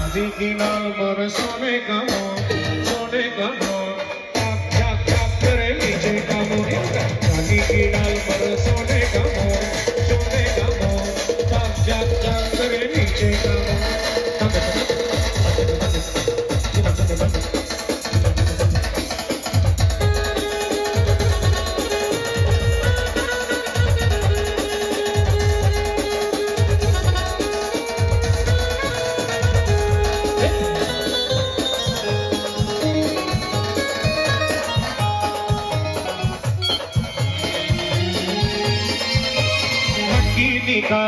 चांदी की नाल मोर सोने का मोर ताक झाक झाक करे नीचे का मोर चांदी की नाल मोर सोने का मोर ताक झाक झाक करे नीचे का मोर का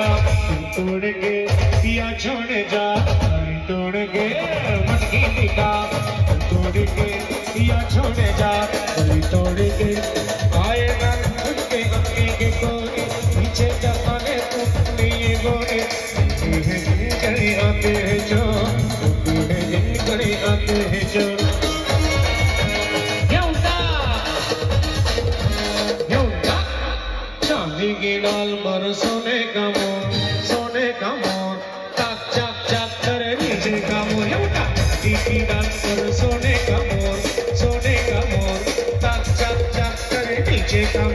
तोड़ के पिया छोड़ जा तोड़ के मटकी का तोड़ के पिया छोड़ जा तोड़ के आए ना उनके गमके के कोई पीछे जाने तुम ये गोरे करे आते हैं जो करे आते हैं जो चांदी की डाल पर सोने का मोर ताक चाक चाक करे नीचे का मोर चांदी की डाल पर सोने का मोर ताक चाक चाक करे नीचे का